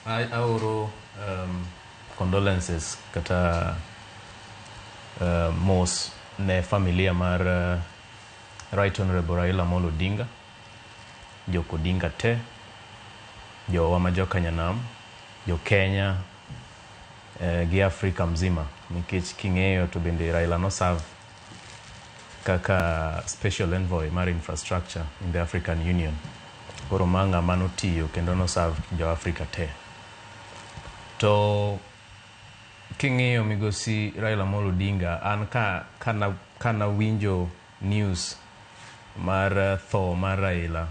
aoro condolences kata mos ne familia mar Right Honorable Raila Amolo Odinga, jok Odinga te, jowa ma joka Nyanam, jo Kenya gi Afrika mzima, nikech king'eyo to bende Raila no serve kaka special envoy mar infrastructure in the African Union. Koro manga mano tiyo kendo no serve jo Afrika te. To king'eyo migosi Raila Amolo Odinga, an kana winjo news mar tho mar Raila,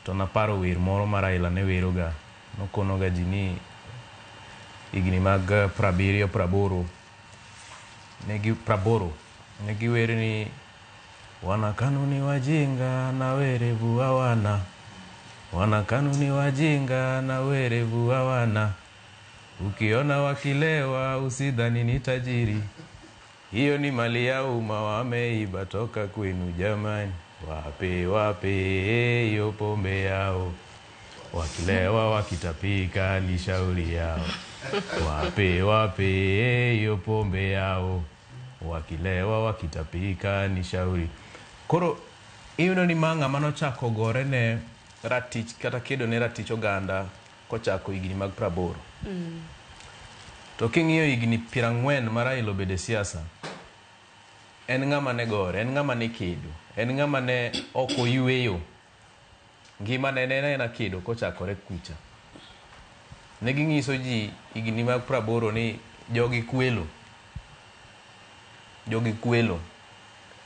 to naparo wer moro mar Raila ne weroga, nokonoga ji ni igni mag 70 negi wer ni wanakanuni wajinga na werevu hawana, wanakanuni wajinga na werevu hawana, ukiona wakilewa usidhani ni tajiri, hiyo ni mali ya umma wameiba toka kwenu jamani, wape hiyo pombe yao, wakilewa wakitapika ni shauri yao, wape hiyo pombe yao, wakilewa wakitapika ni shauri. Koro iyudo ni manga mano chako gore ne ratich kata kedo ne ratich oganda kochako igni mag 80. To king'iyo igni 40 mar Raila obede siasa, en ng'ama ne gore, en ng'ama ne kedo, en ng'ama ne oko yweyo, ngima ne ena kedo kochakore kucha. Ne ging'iso ji igni mag 80 ni jogi kwelo,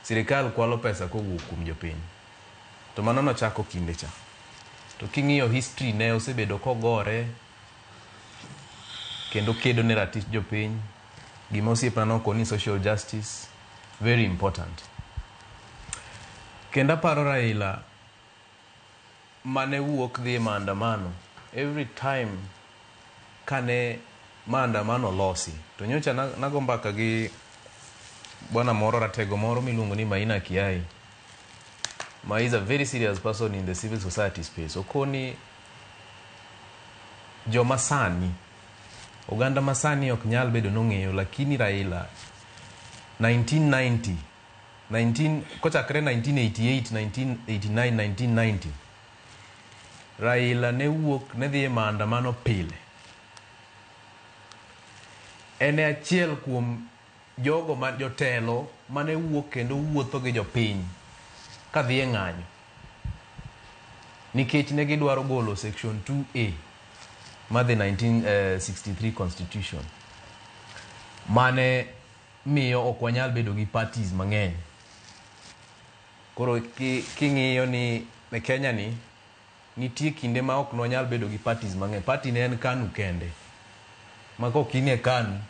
sirikal kwalo pesa kowuok kuom jopiny. To mano nochako kinde cha. To king'iyo history ne osebedo kogore kendo kedo ne ratich jopiny, gima osiepna nokoni social justice, very important. Kendo aparo Raila mane wuok dhi maandamano, every time kane maandamano losi, to nyocha nago mbaka gi bwana moro ratego moro miluongo ni Maina Kiai. Ma is a very serious person in the civil society space. Okoni jo masani, oganda masani ok nyal bedo nong'eyo, lakini Raila kochakre 1988, 1989, 1990, Raila ne wuok ne dhi maandamano pile. Ene achiel kuom jogo ma jotelo mane wuok kendo wuotho gi jopiny ka dhi e ng'anyo, nikech ne gidwaro golo section 2A mar the 1963 constitution, mane miyo ok wanyal bedo gi parties mang'eny. Koro king'iyo ni e Kenya ni nitie kinde ma ok wanyal bedo gi parties mang'eny. Party ne en KANU kende, ma kok in e KANU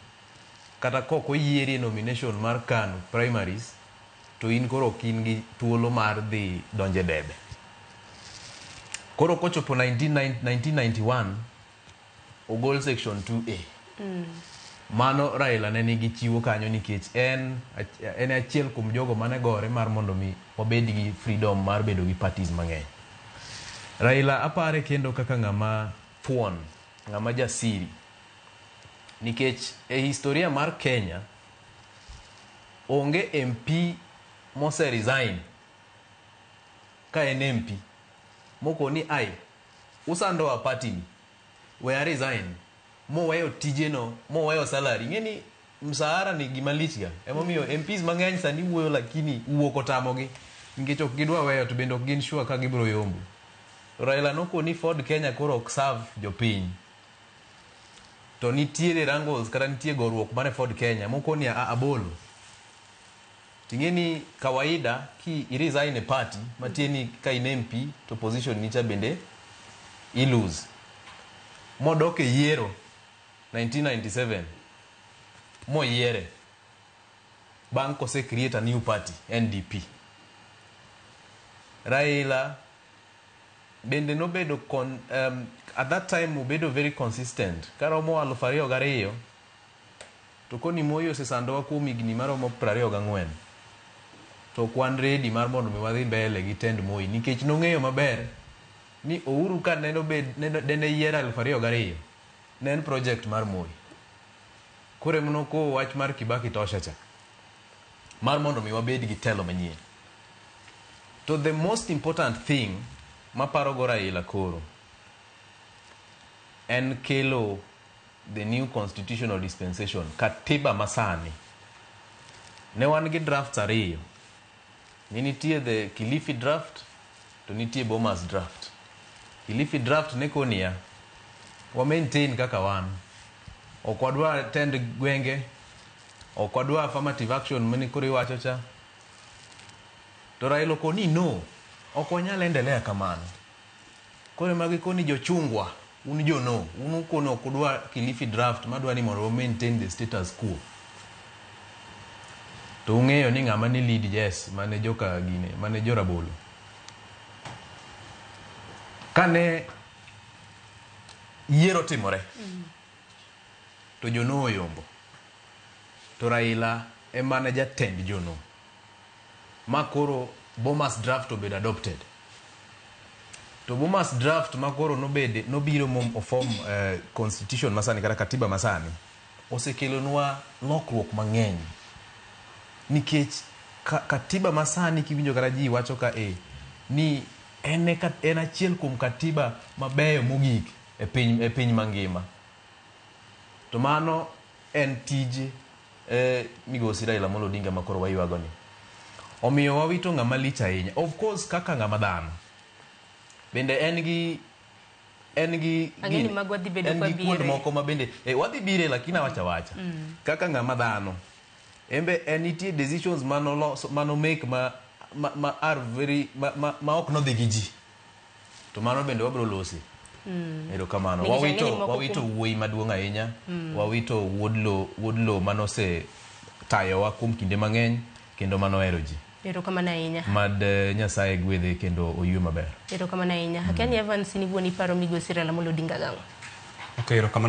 kata kok oyieri nomination mar KANU primaries, to in koro kin gi thuolo mar dhi donje debe. Koro kochopo 1991 ogol section 2A. Mano Raila ne nigi chiwo kanyo, nikech en achiel kuom jogo mane gore mar mondo mi wabed gi freedom mar bedo gi parties mang'eny. Raila apare kendo kaka ng'ama thuon, ng'ama jasiri, nikech e historia mar Kenya onge MP mose resign ka en MP moko ni ai usando wa party ni we resign, moweyo tijeno, moweyo salary. Ng'eni msahara ni gima lichga, emomiyo MPs mang'eny sani wuoyo lakini wuok otamogi, nikech ok gidwa weyo, to bende ok gin sure ka gibiro yombo. Raila nokoni Ford Kenya koro ok serve jopiny, to nitiere rangos kata nitie goruok mane Ford Kenya moko ni abolo. Tingeni kawaida ki resign e party matieni ka in MP to position nicha bende i lose. Modok e yiero 1997 mo yiere bang' kose create a new party NDP. Raila bende nobedo at that time obedo very consistent. Karomo 2002 to koni Moi osesandowa kuom higni maromo 24, to kwan ready mar mondo mi wadhi mbele gi tend Moi, nikech nong'eyo maber ni Uhuru ka neno dene yiero 2002 ne en project mar Moi. Kore mno ko wach mar Kibaki tosha cha. Mar mondo mi wabed gi telo manyien. To the most important thing maparo go Raila koro en kelo the new constitutional dispensation, katiba masani. Ne wan gi drafts ariyo. Nitie the Kilifi draft to nitie Bomas draft. Kilifi draft ne konia wa maintain kaka wan. Okwadwa tend gwenge, okwadwa affirmative action mani kuri wacho cha. To Raila koni no, okwanyal endelea kamano. Kore magi koni jochungwa, uni jo no, unu kono kudwa Kilifi draft madwa ni mondo maintain the status quo. To ung'eyo ni ng'ama ni lead yes mane joka gine mane jora bolo kane yiero timore to jono oyombo to Raila emane jatend jono makoro Bomas draft obedo adopted to Bomas draft makoro nobiro form constitution masani kata katiba masani osekelonwa lokruok mang'eny. Nikech katiba masani kiwinjo kata ji wacho ka ni en achiel kuom katiba mabeyo mogik e piny mangima. To mano en tije migosi Raila Amolo Odinga makoro waywago ni. Omiyo wawito ng'ama lich ahinya. Of course kaka ng'ama dhano. Bende en gi kuond moko ma bende wadhi bire lakini wacha. Kaka ng'ama dhano. Embe nitie decisions mano make ma are very ma ok no dhigiji. To mano bende wabro losi. Ero kamano. Wawito wuoi maduong' ahinya. Wawito wuodlo mano se tayowa kuom kinde mang'eny kendo mano hero ji. Ero kamano ahinya. Mad Nyasaye gwedhe kendo oywe maber. Ero kamano ahinya. Hakani Evans ni wuoni paro migosi Raila Amolo Odinga gang'o. Okay, ero kamano.